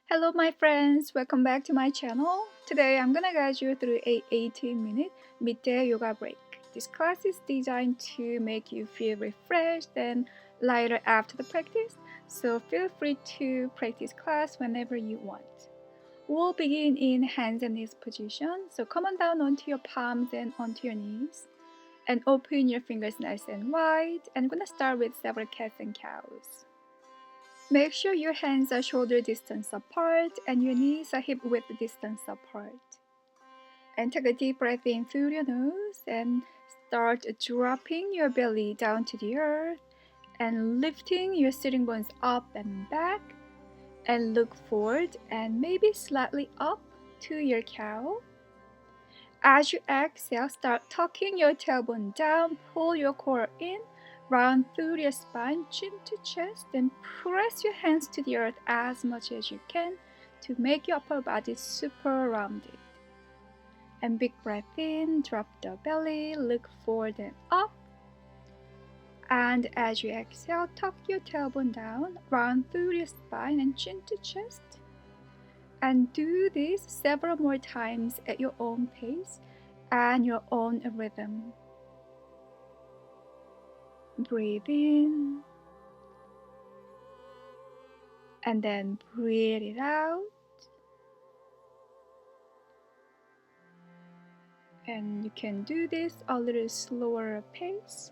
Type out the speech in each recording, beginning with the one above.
Hello my friends, welcome back to my channel. Today I'm gonna guide you through a 18-minute midday yoga break. This class is designed to make you feel refreshed and lighter after the practice, so feel free to practice class whenever you want. We'll begin in hands and knees position, so come on down onto your palms and onto your knees. And open your fingers nice and wide, and I'm gonna start with several cats and cows. Make sure your hands are shoulder distance apart and your knees are hip width distance apart. And take a deep breath in through your nose and start dropping your belly down to the earth and lifting your sitting bones up and back and look forward and maybe slightly up to your cow. As you exhale, start tucking your tailbone down, pull your core in, round through your spine, chin to chest, and press your hands to the earth as much as you can to make your upper body super rounded. And big breath in, drop the belly, look forward and up. And as you exhale, tuck your tailbone down, round through your spine and chin to chest. And do this several more times at your own pace and your own rhythm. Breathe in and then breathe it out. And you can do this a little slower pace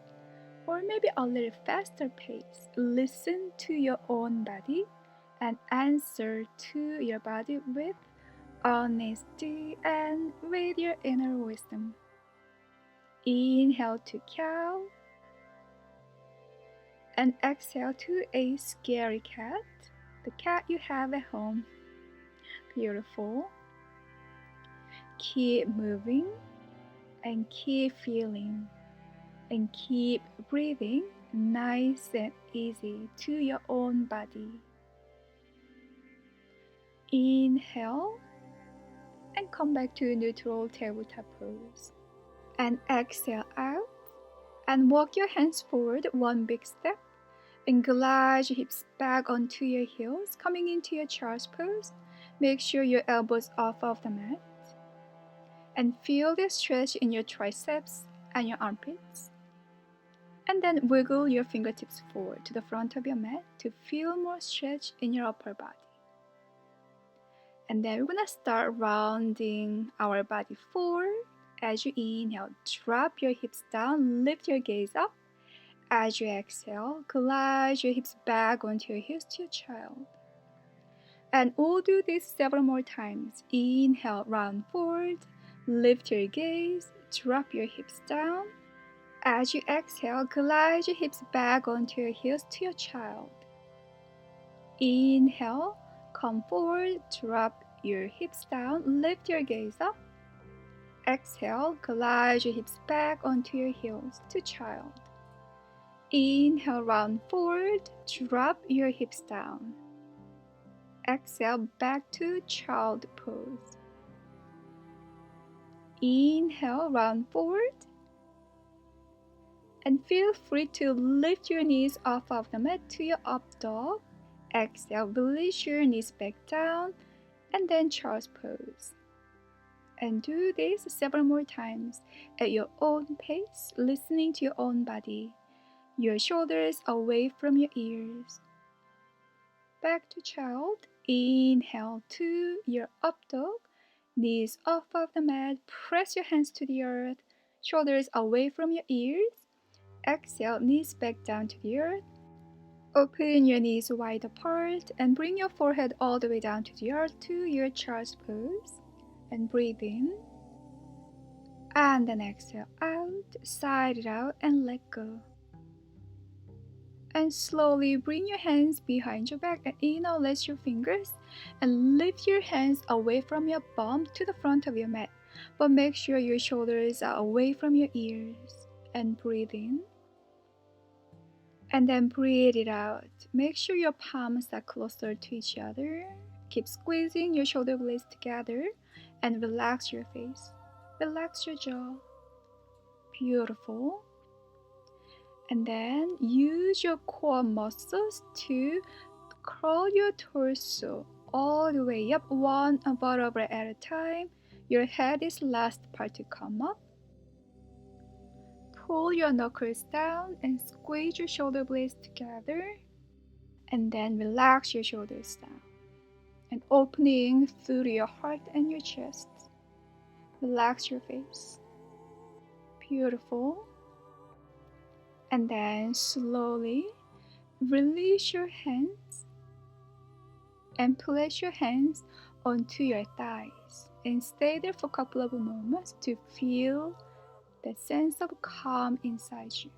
or maybe a little faster pace. Listen to your own body and answer to your body with honesty and with your inner wisdom. Inhale to cow and exhale to a scary cat, the cat you have at home. Beautiful. Keep moving and keep feeling and keep breathing nice and easy to your own body. Inhale and come back to neutral tabletop pose. And exhale out and walk your hands forward one big step and glide your hips back onto your heels, coming into your child's pose. Make sure your elbows off of the mat. And feel the stretch in your triceps and your armpits. And then wiggle your fingertips forward to the front of your mat to feel more stretch in your upper body. And then we're gonna start rounding our body forward. As you inhale, drop your hips down, lift your gaze up. As you exhale, glide your hips back onto your heels to your child. And we'll do this several more times. Inhale, round forward, lift your gaze, drop your hips down. As you exhale, glide your hips back onto your heels to your child. Inhale, come forward, drop your hips down, lift your gaze up. Exhale, glide your hips back onto your heels to child. Inhale, round forward, drop your hips down. Exhale, back to child pose. Inhale, round forward. And feel free to lift your knees off of the mat to your up dog. Exhale, release your knees back down, and then child's pose. And do this several more times at your own pace, listening to your own body. Your shoulders away from your ears. Back to child. Inhale to your up dog. Knees off of the mat. Press your hands to the earth. Shoulders away from your ears. Exhale, knees back down to the earth. Open your knees wide apart and bring your forehead all the way down to the earth to your child's pose. And breathe in. And then exhale out, side it out, and let go. And slowly bring your hands behind your back and interlace your fingers and lift your hands away from your bum to the front of your mat. But make sure your shoulders are away from your ears. And breathe in. And then breathe it out. Make sure your palms are closer to each other. Keep squeezing your shoulder blades together and relax your face. Relax your jaw. Beautiful. And then use your core muscles to curl your torso all the way up, one vertebra at a time. Your head is last part to come up. Pull your knuckles down and squeeze your shoulder blades together. And then relax your shoulders down. And opening through your heart and your chest. Relax your face. Beautiful. And then slowly release your hands and place your hands onto your thighs and stay there for a couple of moments to feel that sense of calm inside you.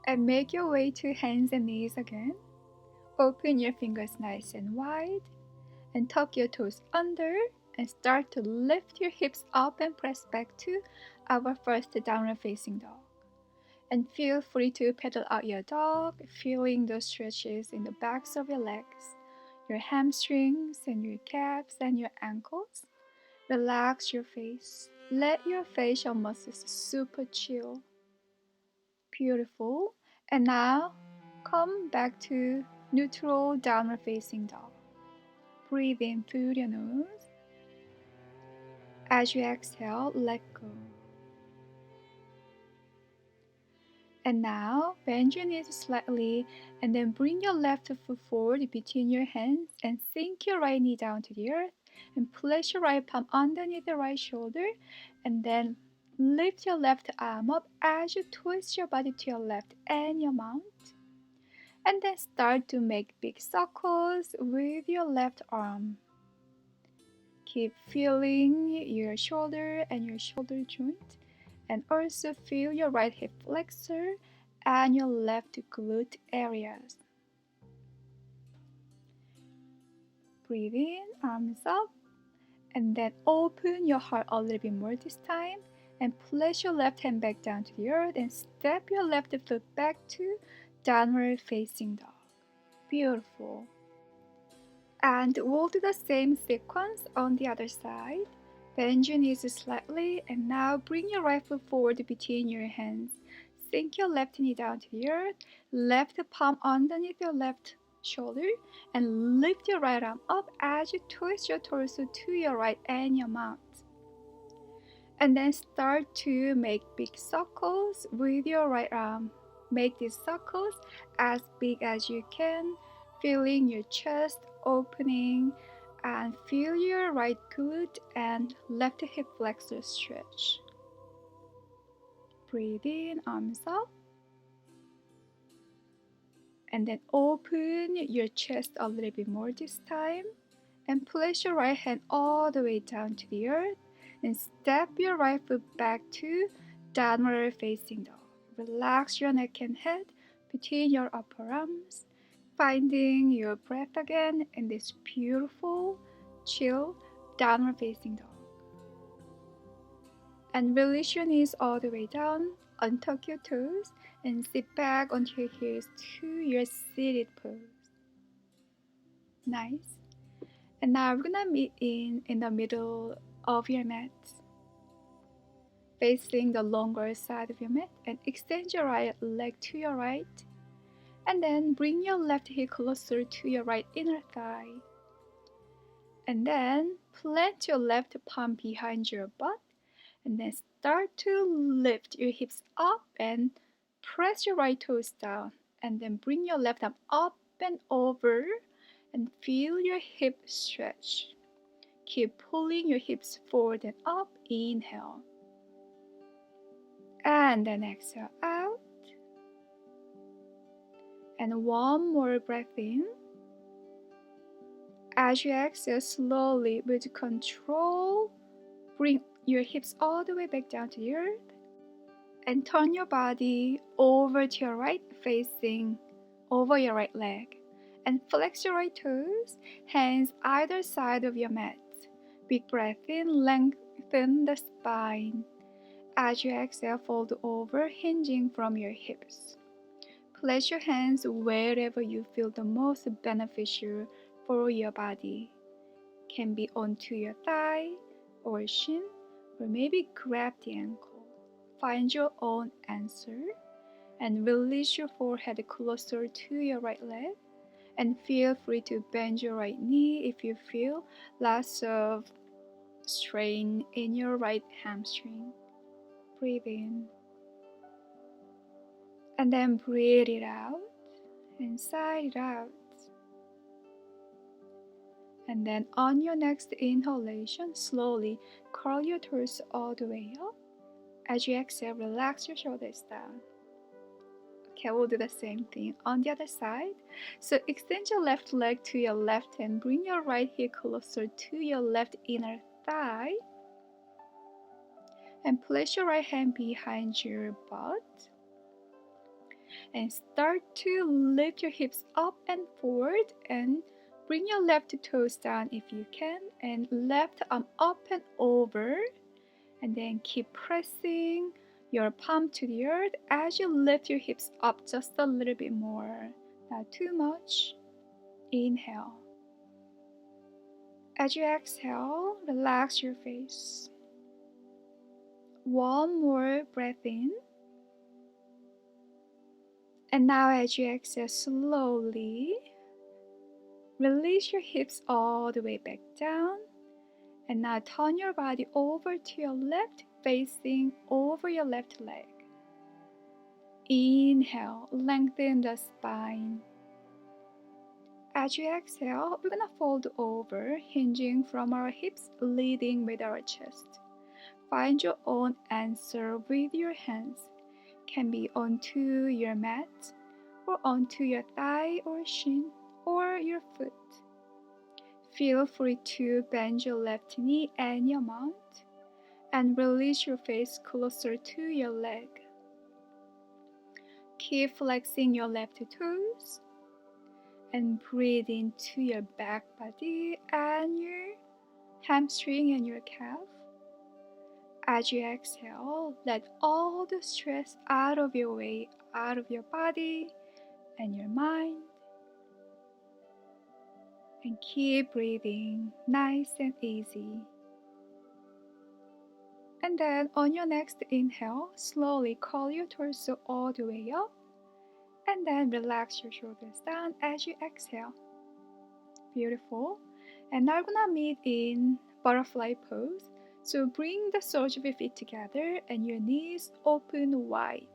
And make your way to hands and knees again. Open your fingers nice and wide and tuck your toes under and start to lift your hips up and press back to our first downward facing dog. And feel free to pedal out your dog, feeling those stretches in the backs of your legs, your hamstrings and your calves and your ankles. Relax your face. Let your facial muscles super chill. Beautiful. And now come back to neutral downward facing dog. Breathe in through your nose. As you exhale, let go. And now bend your knees slightly and then bring your left foot forward between your hands and sink your right knee down to the earth and place your right palm underneath the right shoulder and then lift your left arm up as you twist your body to your left and your mount. And then start to make big circles with your left arm. Keep feeling your shoulder and your shoulder joint. And also feel your right hip flexor and your left glute areas. Breathe in, arms up, and then open your heart a little bit more this time. And place your left hand back down to the earth and step your left foot back to downward facing dog. Beautiful. And we'll do the same sequence on the other side. Bend your knees slightly and now bring your right foot forward between your hands. Sink your left knee down to the earth, left palm underneath your left shoulder, and lift your right arm up as you twist your torso to your right and your mount. And then start to make big circles with your right arm. Make these circles as big as you can, feeling your chest opening, and feel your right glute and left hip flexor stretch. Breathe in, arms up. And then open your chest a little bit more this time. And place your right hand all the way down to the earth. And step your right foot back to downward facing dog. Relax your neck and head between your upper arms. Finding your breath again in this beautiful, chill, downward facing dog. And release your knees all the way down, untuck your toes, and sit back onto your heels to your seated pose. Nice. And now we're gonna meet in the middle of your mat. Facing the longer side of your mat and extend your right leg to your right. And then bring your left hip closer to your right inner thigh. And then plant your left palm behind your butt. And then start to lift your hips up and press your right toes down. And then bring your left arm up and over and feel your hip stretch. Keep pulling your hips forward and up. Inhale. And then exhale out. And one more breath in. As you exhale slowly with control, bring your hips all the way back down to the earth. And turn your body over to your right, facing over your right leg. And flex your right toes, hands either side of your mat. Big breath in, lengthen the spine. As you exhale, fold over, hinging from your hips. Place your hands wherever you feel the most beneficial for your body. Can be onto your thigh or shin, or maybe grab the ankle. Find your own answer and release your forehead closer to your right leg And feel free to bend your right knee if you feel lots of strain in your right hamstring. Breathe in. And then breathe it out and sigh it out. And then on your next inhalation, slowly curl your torso all the way up. As you exhale, relax your shoulders down. Okay, we'll do the same thing on the other side. So extend your left leg to your left and bring your right heel closer to your left inner thigh. And place your right hand behind your butt. And start to lift your hips up and forward and bring your left toes down if you can, and left arm up and over, and then keep pressing your palm to the earth as you lift your hips up just a little bit more, not too much. Inhale. As you exhale, relax your face. One more breath in. And now as you exhale, slowly release your hips all the way back down. And now turn your body over to your left, facing over your left leg. Inhale, lengthen the spine. As you exhale, we're gonna fold over, hinging from our hips, leading with our chest. Find your own answer with your hands. Can be onto your mat, or onto your thigh or shin, or your foot. Feel free to bend your left knee and your mount, and release your face closer to your leg. Keep flexing your left toes, and breathe into your back body and your hamstring and your calf. As you exhale, let all the stress out of your way, out of your body and your mind. And keep breathing nice and easy. And then on your next inhale, slowly curl your torso all the way up. And then relax your shoulders down as you exhale. Beautiful. And now we're gonna meet in butterfly pose. So bring the soles of your feet together and your knees open wide.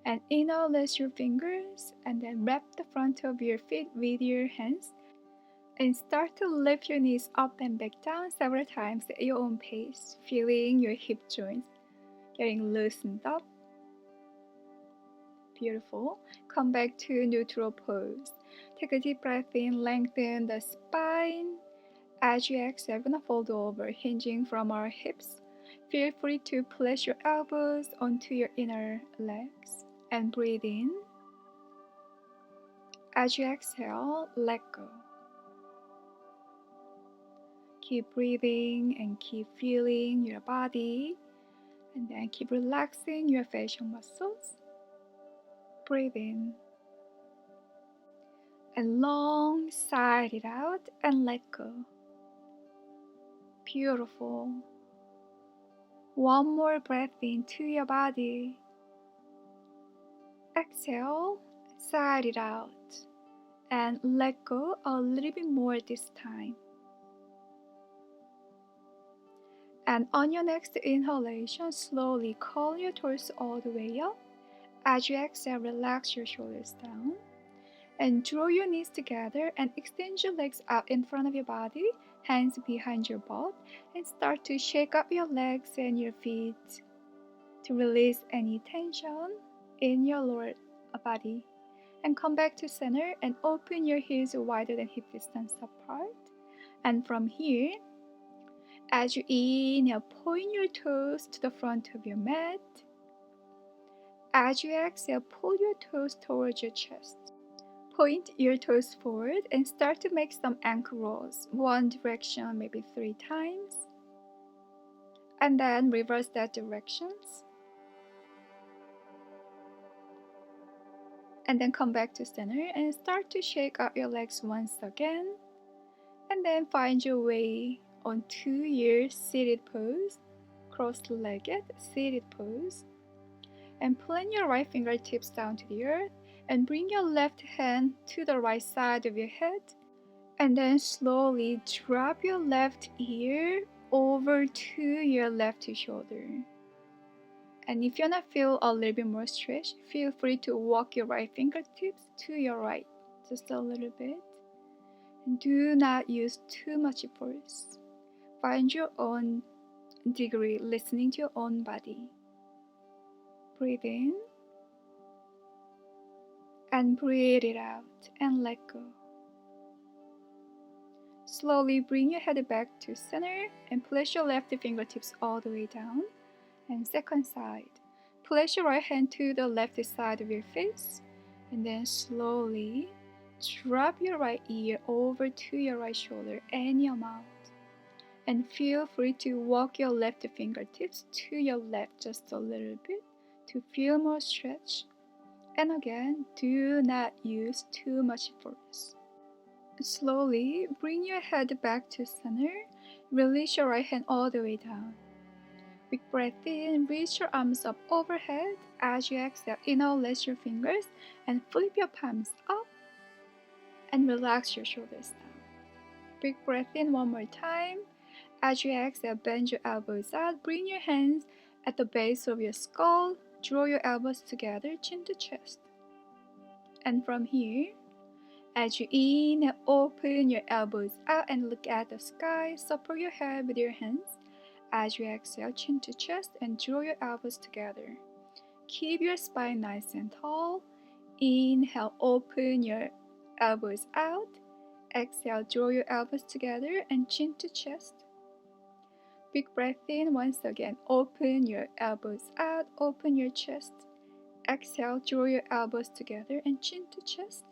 And interlace your fingers and then wrap the front of your feet with your hands. And start to lift your knees up and back down several times at your own pace, feeling your hip joints getting loosened up. Beautiful. Come back to neutral pose. Take a deep breath in, lengthen the spine. As you exhale, we're gonna fold over, hinging from our hips. Feel free to place your elbows onto your inner legs and breathe in. As you exhale, let go. Keep breathing and keep feeling your body, and then keep relaxing your facial muscles. Breathe in. And long sigh it out and let go. Beautiful. One more breath into your body. Exhale, sigh it out, and let go a little bit more this time. And on your next inhalation, slowly curl your torso all the way up. As you exhale, relax your shoulders down. And draw your knees together and extend your legs out in front of your body, hands behind your butt, and start to shake up your legs and your feet to release any tension in your lower body. And come back to center and open your heels wider than hip distance apart. And from here, as you inhale, point your toes to the front of your mat. As you exhale, pull your toes towards your chest. Point your toes forward and start to make some ankle rolls. One direction, maybe 3 times. And then reverse that directions. And then come back to center and start to shake out your legs once again. And then find your way onto your seated pose, cross-legged seated pose. And plant your right fingertips down to the earth And bring your left hand to the right side of your head. And then slowly drop your left ear over to your left shoulder. And if you're not feel a little bit more stretch, feel free to walk your right fingertips to your right, just a little bit. And do not use too much force. Find your own degree, listening to your own body. Breathe in and breathe it out and let go. Slowly bring your head back to center and place your left fingertips all the way down. And second side, place your right hand to the left side of your face and then slowly drop your right ear over to your right shoulder and your mouth. And feel free to walk your left fingertips to your left just a little bit to feel more stretch. And again, do not use too much force. Slowly bring your head back to center. Release your right hand all the way down. Big breath in, reach your arms up overhead. As you exhale, interlace your fingers and flip your palms up and relax your shoulders down. Big breath in one more time. As you exhale, bend your elbows out. Bring your hands at the base of your skull. Draw your elbows together, chin to chest. And from here, as you inhale, open your elbows out and look at the sky. Support your head with your hands. As you exhale, chin to chest and draw your elbows together. Keep your spine nice and tall. Inhale, open your elbows out. Exhale, draw your elbows together and chin to chest. Big breath in once again. Open your elbows out, open your chest. Exhale, draw your elbows together and chin to chest.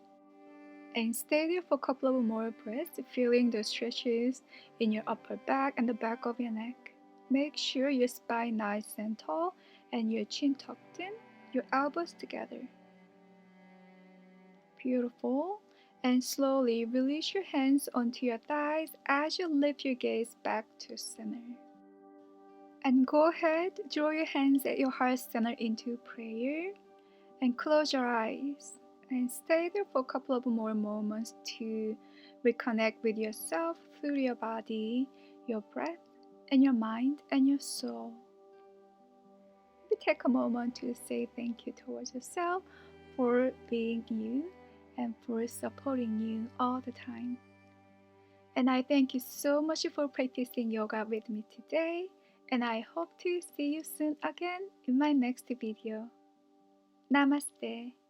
And stay there for a couple of more breaths, feeling the stretches in your upper back and the back of your neck. Make sure your spine nice and tall and your chin tucked in, your elbows together. Beautiful. And slowly release your hands onto your thighs as you lift your gaze back to center. And go ahead, draw your hands at your heart center into prayer and close your eyes. And stay there for a couple of more moments to reconnect with yourself through your body, your breath, and your mind and your soul. Maybe take a moment to say thank you towards yourself for being you and for supporting you all the time. And I thank you so much for practicing yoga with me today. And I hope to see you soon again in my next video. Namaste.